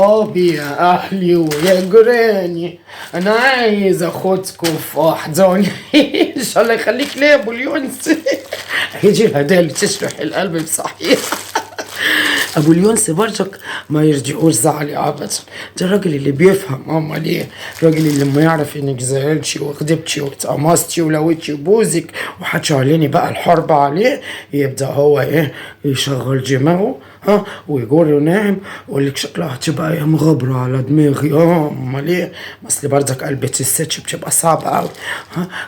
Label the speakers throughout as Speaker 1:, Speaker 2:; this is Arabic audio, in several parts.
Speaker 1: صحابي يا أهلي ويا جيراني، أنا عايز أخدكم في أحضاني. إن شاء الله يخليك ليه يا أبو اليونس. هيجي الهدايا اللي تشرح القلب بصحيح. ابو اليونس برجك ما يرجعوش زعلي ابدا، ده الراجل اللي بيفهم. امال ايه؟ الراجل اللي لما يعرف انك زعلتي وغضبتي واتقمصتي ولويتي بوزك وحكي عليني بقى الحرب عليه، يبدا هو ايه يشغل دماغه ويجر ناعم ويقول لك شكلها هتبقى ايه مغبره على دماغي. امال ايه؟ اصل برضك قلبة الست بتبقى صعبه قوي.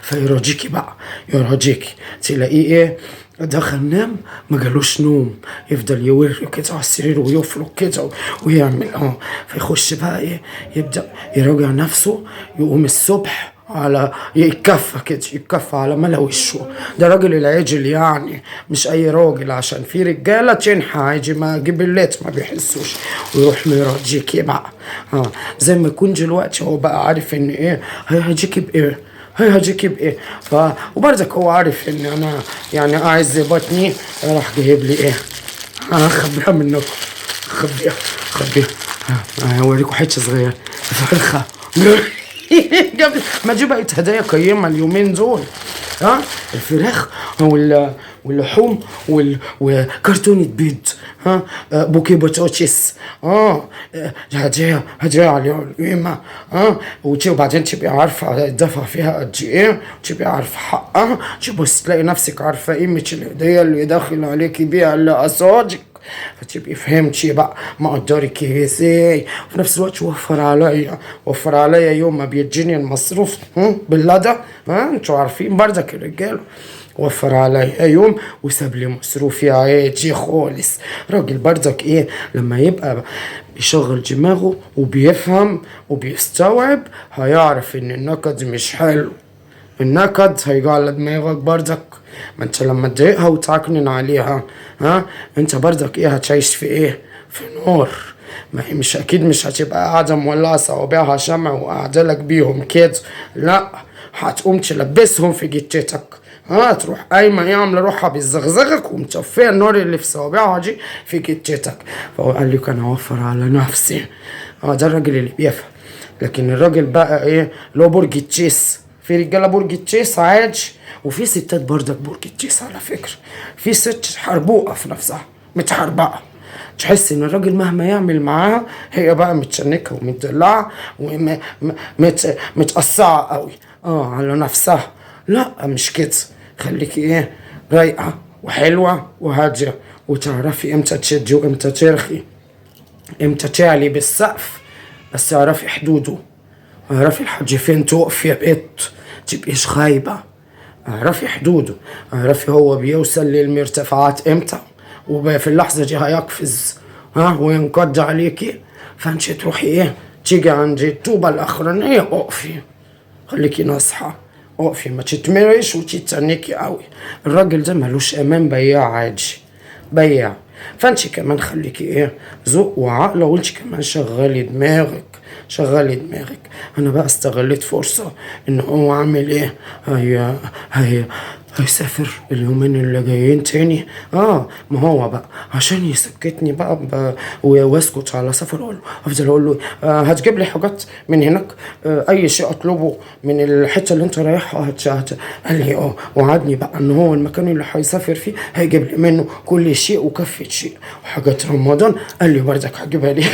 Speaker 1: فيراجيكي بقى، يراجيكي تلاقيه ايه دخل نام ما جالوش نوم، يفضل يوري كده على السرير ويفرك كده ويعمل فيخش بقى ايه يبدأ يراجع نفسه، يقوم الصبح على يتكفى كده، يتكفى على ملا وشه. ده راجل العجل يعني، مش اي راجل، عشان في رجاله تنحى عادي ما جبلات ما بيحسوش، ويروح يراجيكي بقى زي ما يكون دلوقتي هو بقى عارف ان ايه هيجيكي بايه، هيجيكي بايه. وبرضك هو عارف ان انا يعني اعز بطني، راح جايب لي ايه خبيها منكم، خبيها هوريكم حته صغيره فرخه. ما دي بقت هدايا قيمه اليومين دول. الفراخ واللحوم وكرتونة بيض، بوكي بطاطس، هدايا على القيمة. وبعدين تبقي عارفة الدفع فيها قد ايه، تبقي عارفة حقها، تبص تلاقي نفسك عارفة قيمة الهدية اللي داخل عليكي بيها اللي قصادك، فتبقي فهمتي بقى مقدرك ازاي. وفي نفس الوقت وفر عليا يوم ما بيجيني المصروف باللدى. انتوا عارفين برضك الرجال، وفر عليا يوم وساب لي مصروفي عادي خالص. راجل برضك ايه لما يبقى بيشغل دماغه وبيفهم وبيستوعب، هيعرف ان النكد مش حلو. النكد هيجي على دماغك برضك، ما انت لما تضايقها وتعكنن عليها انت برضك ايه هتعيش في ايه؟ في نار. ما هي مش اكيد مش هتبقى قاعده مولعه صوابعها شمع وقاعده لك بيهم كده، لا، هتقوم تلبسهم في جتتك. تروح قايمه ايه عامله روحها بيزغزغك ومطفيه النار اللي في صوابعها دي في جتتك. فهو قال لك انا اوفر على نفسي. ده الراجل اللي بيفهم. لكن الراجل بقى ايه له برج التشيس، في رجاله برج التشيس عادي، وفي ستات برضك برج التشيس على فكره. في ست حربوقه في نفسها، متحربقه، تحس ان الراجل مهما يعمل معاها هي بقى متشنكه ومتدلعه ومتقصعه قوي على نفسها. لا مش كده، خليكي ايه رايقه وحلوه وهاديه، وتعرفي امتى تشدي وامتى ترخي، امتى تعلي بالسقف بس اعرفي حدوده، اعرفي الحاج فين تقف يا بنت، تبقيش خايبه. اعرفي حدوده، اعرفي هو بيوصل للمرتفعات امتى، وفي اللحظه دي هيقفز وينقض عليكي، فانت تروحي ايه تيجي عند الطوبه الاخرانيه اقفي، خليكي ناصحه، اقفي ما تتمرش وتتنكي قوي. الراجل ده ملوش امان، بياع عادي، بياع. فانت كمان خليكي ايه ذوق وعقل، وانت كمان شغلي دماغك. انا بقى استغليت فرصة ان هو عامل ايه هيسافر اليومين اللي جايين تاني. ما هو بقى عشان يسكتني بقى واسكت على سفر، افضل اقول له هتجيب لي حاجات من هناك، اي شيء اطلبه من الحته اللي انت رايحها قال لي وعدني بقى ان هو المكان اللي هيسافر فيه هيجيب لي منه كل شيء وكفة شيء، وحاجات رمضان قال لي برضك هجيبها لي.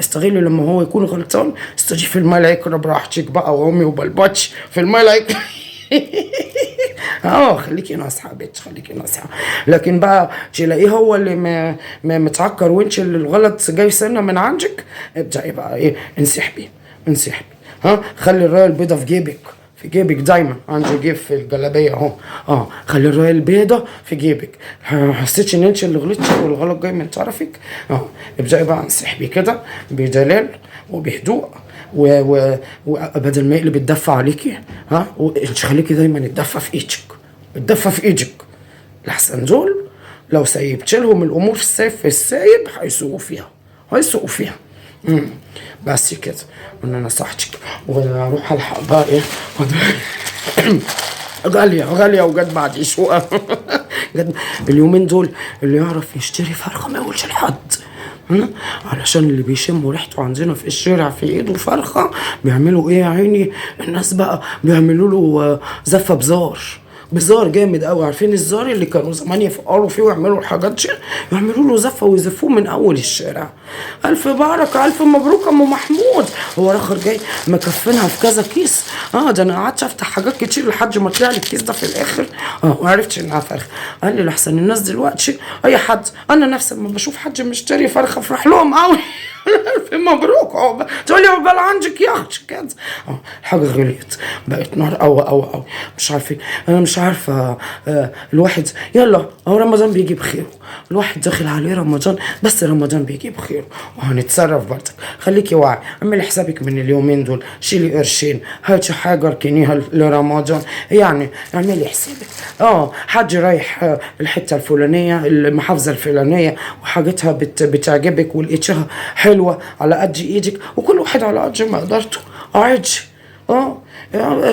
Speaker 1: استغلي لما هو يكون غلطان، استضيف الملائكة براحتك بقى وامي وبلبطش في الملائكة. خليكي ناصحة بيت، خليكي ناصحة. لكن بقى تلاقيه هو اللي ما متعكر وانش اللي الغلط جاي سنة من عندك، ابدأي بقى ايه انسحبي. خلي الراية البيضة في جيبك دايما، عندي جيب في الجلابيه اهو. خلي الرايه البيضه في جيبك، حسيتش ان انت اللي غلطتي والغلط جاي من طرفك ابدأي بقى انسحبي كده بدلال وبهدوء، وبدل ما يقلب الدفة عليكي انت خليكي دايما الدفة في ايدك، لحسن دول لو سيبت لهم الامور في السايب هيسوقوا فيها. بس كده، وانا نصحتك واروح الحق بقى ايه غالية وجد بعد شوقة. اليومين دول اللي يعرف يشتري فرخة ما يقولش لحد، علشان اللي بيشموا ريحته عندنا في الشارع في ايده فرخة بيعملوا ايه يا عيني؟ الناس بقى بيعملوا له زفة بزار، بزار جامد قوي. عارفين الزار اللي كانوا زمان يفقروا فيه ويعملوا الحاجات دي؟ يعملوا له زفه ويزفوه من اول الشارع. الف بركه، الف مبروك ام محمود. هو الاخر جاي مكفنها في كذا كيس. ده انا قعدت افتح حاجات كتير لحد ما طلع لي الكيس ده في الاخر. وعرفتش انها فرخه. قال لي لحسن الناس دلوقتي اي حد، انا نفسي لما بشوف حد مشتري فرخه افرح لهم قوي. الف مبروك. تقول لي عقبال عندك يا اختي كده. الحاجه غليت، بقت نار قوي. مش عارفه، انا مش عارفه. الواحد يلا، هو رمضان بيجي بخيره، الواحد داخل عليه رمضان، بس رمضان بيجي بخيره وهنتصرف برضك. خليكي واعي، اعملي حسابك من اليومين دول، شيلي قرشين، هاتي حاجه اركنيها لرمضان، يعني اعملي حسابك. حد رايح الحته الفلانيه، المحافظه الفلانيه، وحاجتها بتعجبك ولقيتها حلوه على قد ايدك، وكل واحد على قد ما قدرته. عادي،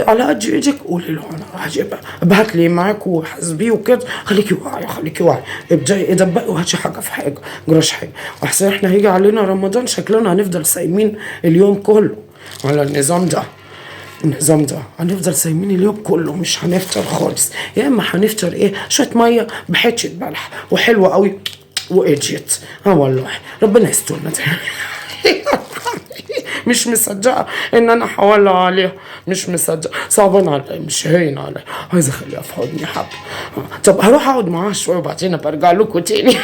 Speaker 1: على قد ايدك قولي له انا هجيبها، ابعت لي معاك وحاسبيه وكده. خليكي واعي، ابدأي ادبقي وهاتي حاجه في حاجه، جراش حاجه. واحسن احنا هيجي علينا رمضان شكلنا هنفضل صايمين اليوم كله على النظام ده. هنفضل صايمين اليوم كله، مش هنفطر خالص. يا اما هنفطر ايه، شويه ميه بحته بلح وحلوه قوي واجيت. والله ربنا يسترنا. مش مصدقه ان انا حولها عليها، مش مصدقه، صعبان علي، مش هين علي، عايزه اخليها في حضني حبه. طب هروح اقعد معاها شويه وبعدين برجع لكم تاني.